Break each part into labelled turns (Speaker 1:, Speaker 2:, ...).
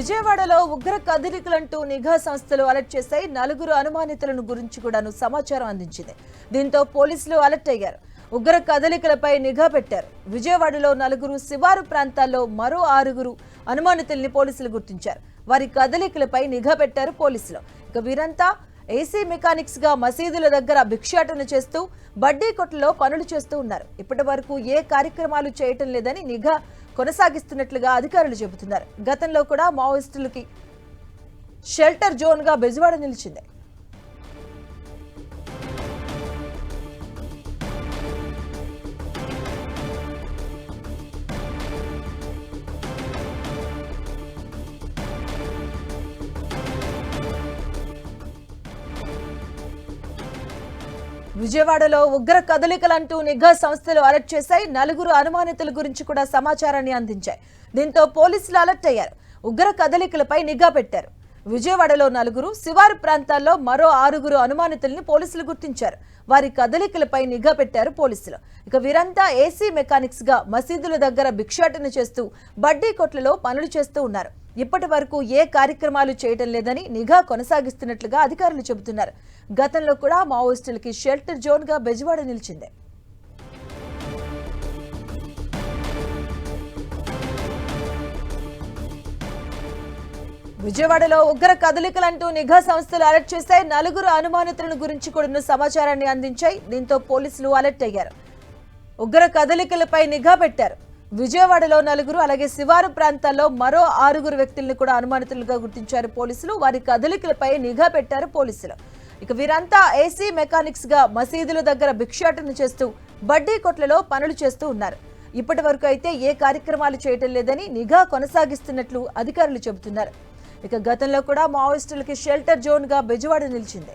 Speaker 1: విజయవాడలో ఉగ్ర కదలికలంటూ నిఘా సంస్థలు అలర్ట్ చేశాయి. నలుగురు అనుమానితులను గురించి కూడాను సమాచారం అందించింది. దీంతో పోలీసులు అలర్ట్ అయ్యారు. ఉగ్ర కదలికలపై నిఘా పెట్టారు. విజయవాడలో నలుగురు, శివారు ప్రాంతాల్లో మరో 6 అనుమానితుల్ని పోలీసులు గుర్తించారు. వారి కదలికలపై నిఘా పెట్టారు పోలీసులు. ఇక వీరంతా ఏసీ మెకానిక్స్ గా మసీదుల దగ్గర భిక్షాటన చేస్తూ బడ్డీ కొట్లలో పనులు చేస్తూ ఉన్నారు. ఇప్పటి వరకు ఏ కార్యక్రమాలు చేయటం లేదని నిఘా కొనసాగిస్తున్నట్లుగా అధికారులు చెబుతున్నారు. గతంలో కూడా మావోయిస్టులకి షెల్టర్ జోన్ గా బెజవాడ నిలిచింది. విజయవాడలో ఉగ్ర కదలికలంటూ నిఘా సంస్థలు అలర్ట్ చేశాయి. నలుగురు అనుమానితుల గురించి కూడా సమాచారాన్ని అందించాయి. దీంతో పోలీసులు అలర్ట్ అయ్యారు. ఉగ్ర కదలికలపై నిఘా పెట్టారు. విజయవాడలో నలుగురు, శివారు ప్రాంతాల్లో మరో 6 అనుమానితుల్ని పోలీసులు గుర్తించారు. వారి కదలికలపై నిఘా పెట్టారు పోలీసులు. ఇక వీరంతా ఏసీ మెకానిక్స్ గా మసీదుల దగ్గర భిక్షాటన చేస్తూ బడ్డీ కొట్లలో పనులు చేస్తూ ఉన్నారు. ఇప్పటి వరకు ఏ కార్యక్రమాలు చేయడం లేదని నిఘా కొనసాగిస్తున్నట్లుగా అధికారులు చెబుతున్నారు. గతంలో కూడా మావోయిస్టులకి షెల్టర్ జోన్ గా బెజవాడ నిలిచింది. విజయవాడలో ఉగ్ర కదలికలంటూ నిఘా సంస్థలు అలర్ట్ చేశాయి. నలుగురు అనుమానితులను గురించి కూడా సమాచారాన్ని అందించాయి. దీంతో పోలీసులు అలర్ట్ అయ్యారు. ఉగ్ర కదలికలపై నిఘా పెట్టారు. విజయవాడలో నలుగురు, అలాగే శివారు ప్రాంతాల్లో మరో 6 వ్యక్తులను కూడా అనుమానితులుగా గుర్తించారు పోలీసులు. వారి కదలికలపై నిఘా పెట్టారు పోలీసులు. ఇక వీరంతా ఏసీ మెకానిక్స్ గా మసీదుల దగ్గర భిక్షాటన చేస్తూ బడ్డీ కొట్లలో పనులు చేస్తూ ఉన్నారు. ఇప్పటి వరకు అయితే ఏ కార్యక్రమాలు చేయటం లేదని నిఘా కొనసాగిస్తున్నట్లు అధికారులు చెబుతున్నారు. ఇక గతంలో కూడా మావోయిస్టులకి షెల్టర్ జోన్ గా బెజవాడ నిలిచింది.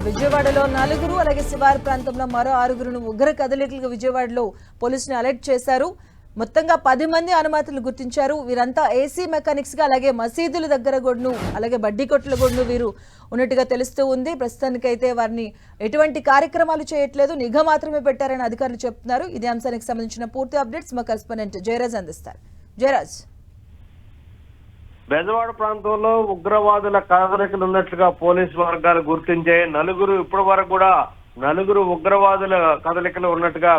Speaker 1: విజయవాడలో నలుగురు, అలాగే శివారు ప్రాంతంలో మరో 6 ఉగ్ర కదలికలకు విజయవాడలో పోలీసులు అలర్ట్ చేశారు. మొత్తంగా 10 మంది అనుమాతులు గుర్తించారు. వీరంతా ఏసీ మెకానిక్స్ గా, అలాగే మసీదుల దగ్గర గొడ్ను, అలాగే బడ్డీ కొట్ల గొడ్ను వీరు ఉన్నట్టుగా తెలుస్తూ ఉంది. ప్రస్తుతానికైతే వారిని ఎటువంటి కార్యక్రమాలు చేయట్లేదు, నిఘా మాత్రమే పెట్టారని అధికారులు చెప్తున్నారు. ఇదే అంశానికి సంబంధించిన పూర్తి అప్డేట్స్ మా కరెస్పాండెంట్ జయరాజ్ అందిస్తారు. జయరాజ్,
Speaker 2: బెజవాడ ప్రాంతంలో ఉగ్రవాదుల కదలికలు ఉన్నట్లుగా పోలీసు వర్గాలు గుర్తించాయి. ఇప్పటి వరకు కూడా నలుగురు ఉగ్రవాదుల కదలికలు ఉన్నట్టుగా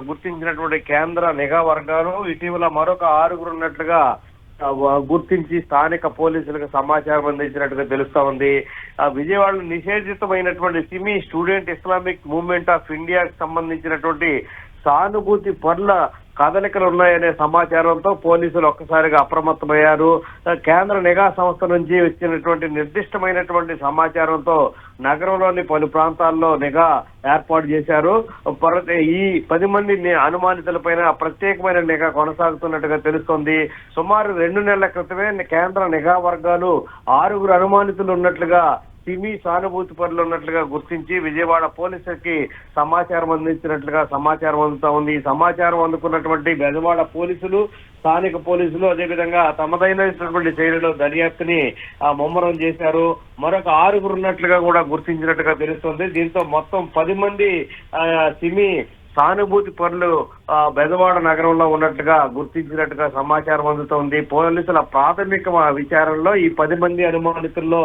Speaker 2: గుర్తించినటువంటి కేంద్ర నిఘా వర్గాలు ఇటీవల మరొక 6 ఉన్నట్లుగా గుర్తించి స్థానిక పోలీసులకు సమాచారం అందించినట్టుగా తెలుస్తా ఉంది. విజయవాడలో నిషేధితమైనటువంటి SIMI student Islamic movement of ఇండియాకి సంబంధించినటువంటి సానుభూతి పరుల కదలికలు ఉన్నాయనే సమాచారంతో పోలీసులు ఒక్కసారిగా అప్రమత్తమయ్యారు. కేంద్ర నిఘా సంస్థ నుంచి వచ్చినటువంటి నిర్దిష్టమైనటువంటి సమాచారంతో నగరంలోని పలు ప్రాంతాల్లో నిఘా ఏర్పాటు చేశారు. ఈ 10 మంది అనుమానితులపైన ప్రత్యేకమైన నిఘా కొనసాగుతున్నట్టుగా తెలుస్తోంది. సుమారు 2 నెలల క్రితమే కేంద్ర నిఘా వర్గాలు 6 అనుమానితులు ఉన్నట్లుగా, సిమి సానుభూతి పరులు ఉన్నట్లుగా గుర్తించి విజయవాడ పోలీసులకి సమాచారం అందించినట్లుగా సమాచారం అందుతా ఉంది. ఈ సమాచారం అందుకున్నటువంటి బెజవాడ పోలీసులు, స్థానిక పోలీసులు అదేవిధంగా తమదైనటువంటి శైలిలో దర్యాప్తుని ముమ్మరం చేశారు. మరొక 6 ఉన్నట్లుగా కూడా గుర్తించినట్టుగా తెలుస్తోంది. దీంతో మొత్తం 10 మంది సిమి సానుభూతి పరులు బెజవాడ నగరంలో ఉన్నట్లుగా గుర్తించినట్టుగా సమాచారం అందుతోంది. పోలీసుల ప్రాథమిక విచారణలో ఈ 10 మంది అనుమానితుల్లో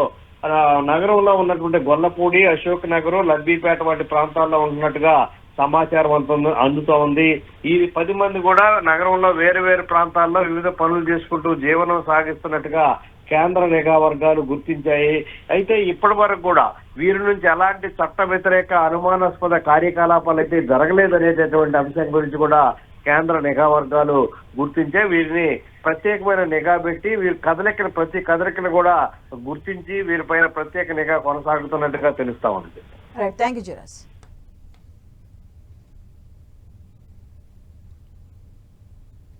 Speaker 2: నగరంలో ఉన్నటువంటి గొల్లపూడి, అశోక్ నగర్, లబ్బీపేట వంటి ప్రాంతాల్లో ఉన్నట్టుగా సమాచారం అందుతూ ఉంది. ఈ 10 మంది కూడా నగరంలో వేరు ప్రాంతాల్లో వివిధ పనులు చేసుకుంటూ జీవనం సాగిస్తున్నట్టుగా కేంద్ర నిఘా వర్గాలు గుర్తించాయి. అయితే ఇప్పటి వరకు కూడా వీరి నుంచి ఎలాంటి చట్ట వ్యతిరేక అనుమానాస్పద కార్యకలాపాలు అయితే జరగలేదనేటటువంటి అంశం గురించి కూడా కేంద్ర నిఘా వర్గాలు గుర్తించే వీరిని ప్రత్యేకమైన నిఘా పెట్టి ప్రతి కదలికను కూడా గుర్తించి వీరిపైన ప్రత్యేక నిఘా కొనసాగుతున్నట్టుగా తెలుస్తా ఉంది.
Speaker 1: థాంక్యూ జయరాజ్.